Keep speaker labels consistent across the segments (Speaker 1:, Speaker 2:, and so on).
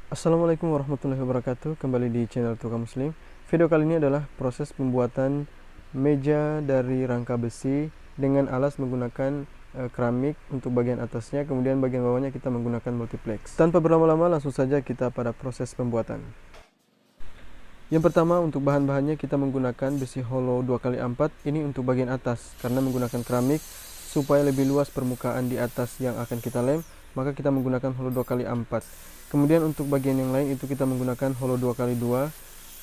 Speaker 1: Assalamualaikum warahmatullahi wabarakatuh. Kembali di channel Tukang Muslim. Video kali ini adalah proses pembuatan meja dari rangka besi dengan alas menggunakan keramik untuk bagian atasnya, kemudian bagian bawahnya kita menggunakan multiplex. Tanpa berlama-lama, langsung saja kita pada proses pembuatan. Yang pertama, untuk bahan-bahannya kita menggunakan besi hollow 2x4. Ini untuk bagian atas, karena menggunakan keramik supaya lebih luas permukaan di atas yang akan kita lem, maka kita menggunakan hollow 2x4. Kemudian untuk bagian yang lain itu kita menggunakan hollow 2x2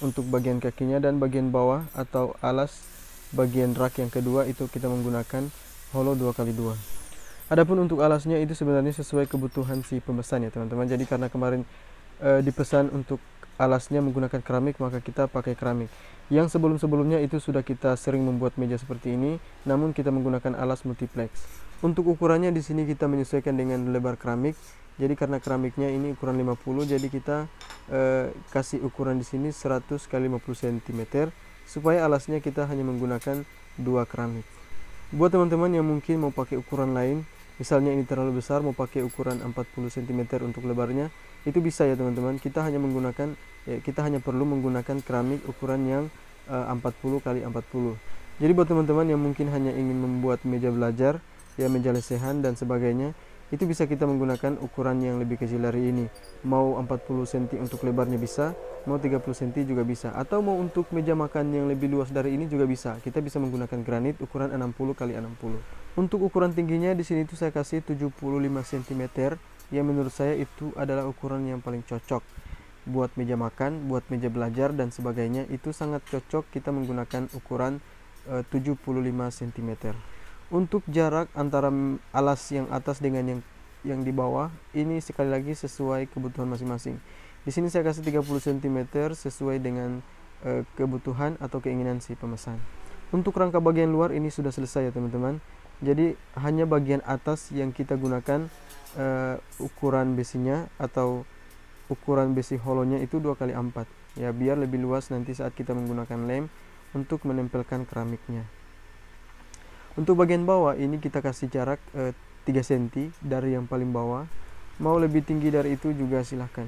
Speaker 1: untuk bagian kakinya, dan bagian bawah atau alas bagian rak yang kedua itu kita menggunakan hollow 2x2. Adapun untuk alasnya itu sebenarnya sesuai kebutuhan si pemesan ya teman-teman. Jadi karena kemarin dipesan untuk alasnya menggunakan keramik, maka kita pakai keramik. Yang sebelum-sebelumnya itu sudah kita sering membuat meja seperti ini, namun kita menggunakan alas multiplex. Untuk ukurannya di sini kita menyesuaikan dengan lebar keramik. Jadi karena keramiknya ini ukuran 50, jadi kita kasih ukuran di sini 100 x 50 cm supaya alasnya kita hanya menggunakan 2 keramik. Buat teman-teman yang mungkin mau pakai ukuran lain, misalnya ini terlalu besar mau pakai ukuran 40 cm untuk lebarnya, itu bisa ya teman-teman. Kita hanya perlu menggunakan keramik ukuran yang 40 x 40. Jadi buat teman-teman yang mungkin hanya ingin membuat meja belajar, ya meja lesehan dan sebagainya, itu bisa kita menggunakan ukuran yang lebih kecil dari ini. Mau 40 cm untuk lebarnya bisa, mau 30 cm juga bisa, atau mau untuk meja makan yang lebih luas dari ini juga bisa. Kita bisa menggunakan granit ukuran 60 x 60. Untuk ukuran tingginya di sini tuh saya kasih 75 cm, yang menurut saya itu adalah ukuran yang paling cocok buat meja makan, buat meja belajar dan sebagainya. Itu sangat cocok kita menggunakan ukuran 75 cm. Untuk jarak antara alas yang atas dengan yang di bawah, ini sekali lagi sesuai kebutuhan masing-masing. Di sini saya kasih 30 cm sesuai dengan kebutuhan atau keinginan si pemesan. Untuk rangka bagian luar ini sudah selesai ya teman-teman. Jadi hanya bagian atas yang kita gunakan ukuran besinya atau ukuran besi hollownya itu 2x4. Ya, biar lebih luas nanti saat kita menggunakan lem untuk menempelkan keramiknya. Untuk bagian bawah ini kita kasih jarak 3 cm dari yang paling bawah. Mau lebih tinggi dari itu juga silahkan.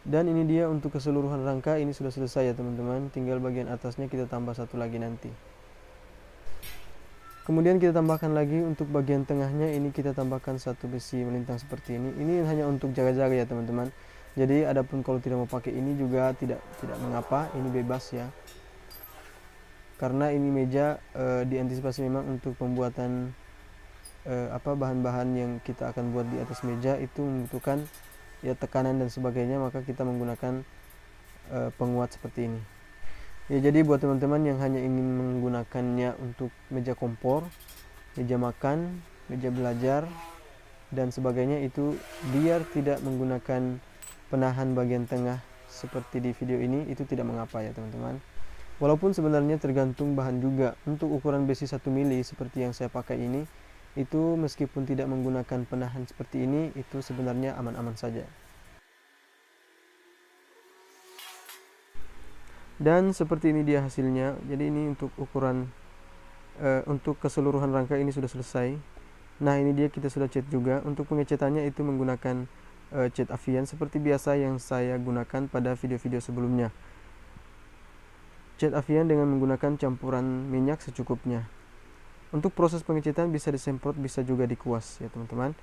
Speaker 1: Dan ini dia untuk keseluruhan rangka, ini sudah selesai ya teman-teman. Tinggal bagian atasnya kita tambah satu lagi nanti. Kemudian kita tambahkan lagi untuk bagian tengahnya, ini kita tambahkan satu besi melintang seperti ini. Ini hanya untuk jaga-jaga ya teman-teman. Jadi adapun kalau tidak mau pakai ini juga tidak mengapa, ini bebas ya. Karena ini meja diantisipasi memang untuk pembuatan bahan-bahan yang kita akan buat di atas meja itu membutuhkan ya tekanan dan sebagainya, maka kita menggunakan penguat seperti ini. Ya, jadi buat teman-teman yang hanya ingin menggunakannya untuk meja kompor, meja makan, meja belajar dan sebagainya, itu biar tidak menggunakan penahan bagian tengah seperti di video ini, itu tidak mengapa ya teman-teman. Walaupun sebenarnya tergantung bahan juga. Untuk ukuran besi 1 mili seperti yang saya pakai ini, itu meskipun tidak menggunakan penahan seperti ini, itu sebenarnya aman-aman saja. Dan seperti ini dia hasilnya. Jadi ini untuk ukuran untuk keseluruhan rangka ini sudah selesai. Nah, ini dia kita sudah cat juga. Untuk pengecatannya itu menggunakan cat Avian seperti biasa yang saya gunakan pada video-video sebelumnya. Cat Avian dengan menggunakan campuran minyak secukupnya. Untuk proses pengecatan bisa disemprot, bisa juga dikuas ya teman-teman.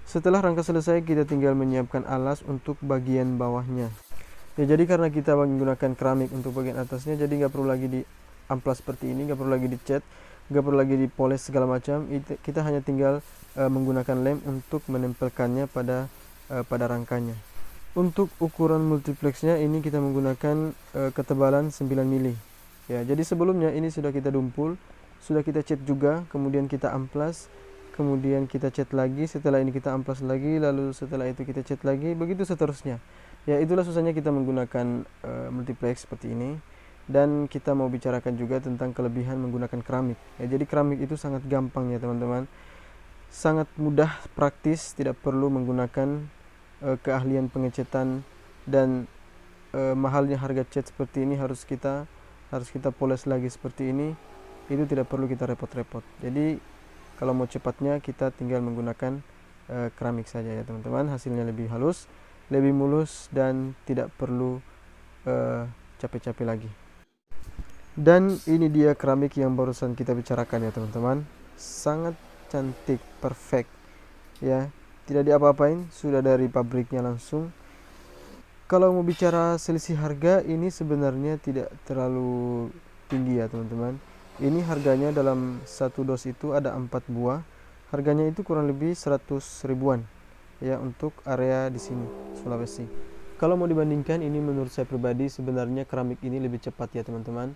Speaker 1: Setelah rangka selesai, kita tinggal menyiapkan alas untuk bagian bawahnya. Ya, jadi karena kita menggunakan keramik untuk bagian atasnya, jadi nggak perlu lagi di amplas seperti ini, nggak perlu lagi dicat, nggak perlu lagi dipoles segala macam. Kita hanya tinggal menggunakan lem untuk menempelkannya pada rangkanya. Untuk ukuran multiplexnya ini kita menggunakan ketebalan 9 mili. Ya, jadi sebelumnya ini sudah kita dumpul, sudah kita cat juga, kemudian kita amplas, kemudian kita cat lagi, setelah ini kita amplas lagi, lalu setelah itu kita cat lagi, begitu seterusnya. Ya, itulah susahnya kita menggunakan multiplex seperti ini. Dan kita mau bicarakan juga tentang kelebihan menggunakan keramik. Ya, jadi keramik itu sangat gampang ya teman-teman. sangat mudah, praktis, tidak perlu menggunakan keahlian pengecatan, dan mahalnya harga cat seperti ini harus kita poles lagi seperti ini. Itu tidak perlu kita repot-repot. Jadi kalau mau cepatnya kita tinggal menggunakan keramik saja ya teman-teman. Hasilnya lebih halus, lebih mulus, dan tidak perlu capek-capek lagi. Dan ini dia keramik yang barusan kita bicarakan ya teman-teman. Sangat cantik, perfect ya, tidak diapa-apain, sudah dari pabriknya langsung. Kalau mau bicara selisih harga, ini sebenarnya tidak terlalu tinggi ya teman-teman. Ini harganya dalam satu dos itu ada 4 buah. Harganya itu kurang lebih 100 ribuan ya untuk area di sini Sulawesi. Kalau mau dibandingkan, ini menurut saya pribadi sebenarnya keramik ini lebih cepat ya teman-teman.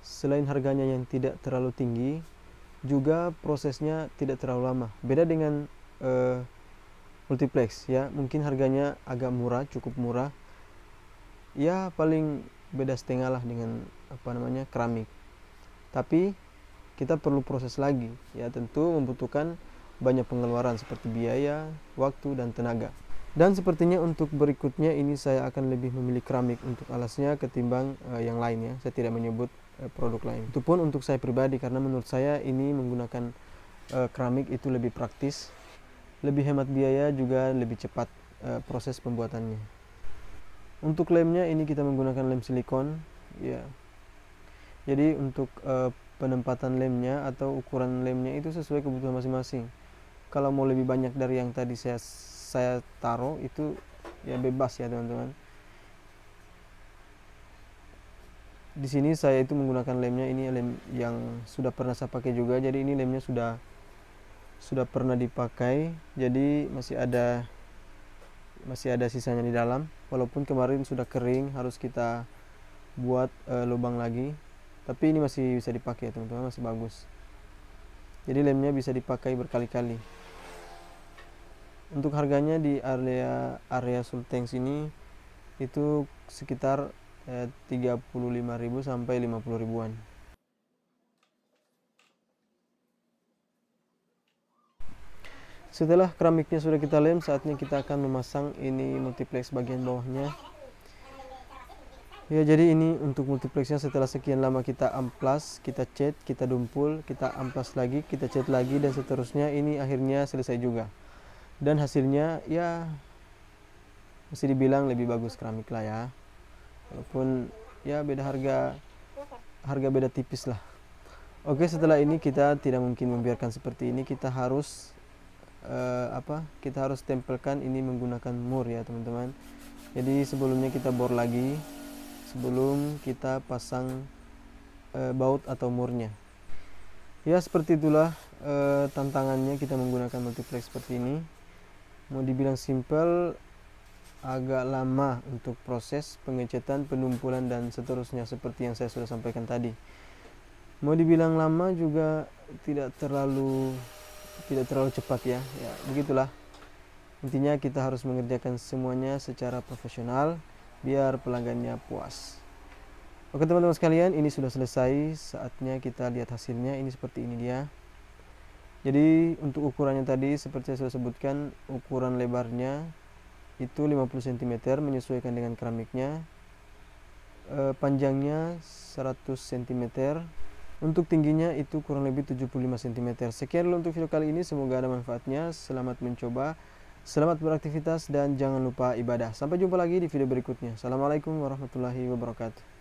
Speaker 1: Selain harganya yang tidak terlalu tinggi, juga prosesnya tidak terlalu lama. Beda dengan multiplex ya, mungkin harganya agak murah, cukup murah. Ya paling beda setengah lah dengan keramik. Tapi kita perlu proses lagi ya, tentu membutuhkan banyak pengeluaran seperti biaya, waktu, dan tenaga. Dan sepertinya untuk berikutnya ini saya akan lebih memilih keramik untuk alasnya ketimbang yang lain ya. Saya tidak menyebut produk lain. Itu pun untuk saya pribadi, karena menurut saya ini menggunakan keramik itu lebih praktis, lebih hemat biaya, juga lebih cepat proses pembuatannya. Untuk lemnya ini kita menggunakan lem silikon ya. Jadi untuk penempatan lemnya atau ukuran lemnya itu sesuai kebutuhan masing-masing. Kalau mau lebih banyak dari yang tadi saya taruh itu ya bebas ya teman-teman. Di sini saya itu menggunakan lemnya, ini lem yang sudah pernah saya pakai juga. Jadi ini lemnya sudah pernah dipakai, jadi masih ada sisanya di dalam. Walaupun kemarin sudah kering, harus kita buat lubang lagi, tapi ini masih bisa dipakai ya teman-teman, masih bagus. Jadi lemnya bisa dipakai berkali-kali. Untuk harganya di area Sulteng sini itu sekitar 35.000 sampai 50 ribuan. Setelah keramiknya sudah kita lem, saatnya kita akan memasang ini multiplex bagian bawahnya. Ya, jadi ini untuk multiplexnya setelah sekian lama kita amplas, kita cat, kita dumpul, kita amplas lagi, kita cat lagi, dan seterusnya. Ini akhirnya selesai juga. Dan hasilnya ya mesti dibilang lebih bagus keramik lah ya. Walaupun ya beda harga beda tipis lah. Oke, setelah ini kita tidak mungkin membiarkan seperti ini. Kita harus kita harus tempelkan ini menggunakan mur ya teman-teman. Jadi sebelumnya kita bor lagi sebelum kita pasang baut atau murnya. Ya seperti itulah tantangannya kita menggunakan multiplex seperti ini. Mau dibilang simple, agak lama untuk proses pengecetan, penumpulan, dan seterusnya seperti yang saya sudah sampaikan tadi. Mau dibilang lama juga tidak terlalu cepat ya. Ya begitulah. Intinya kita harus mengerjakan semuanya secara profesional biar pelanggannya puas. Oke teman-teman sekalian, ini sudah selesai. Saatnya kita lihat hasilnya. Ini seperti ini dia. Jadi untuk ukurannya tadi seperti saya sudah sebutkan, ukuran lebarnya itu 50 cm menyesuaikan dengan keramiknya. Panjangnya 100 cm. Untuk tingginya itu kurang lebih 75 cm. Sekian dulu untuk video kali ini, semoga ada manfaatnya. Selamat mencoba, selamat beraktivitas, dan jangan lupa ibadah. Sampai jumpa lagi di video berikutnya. Assalamualaikum warahmatullahi wabarakatuh.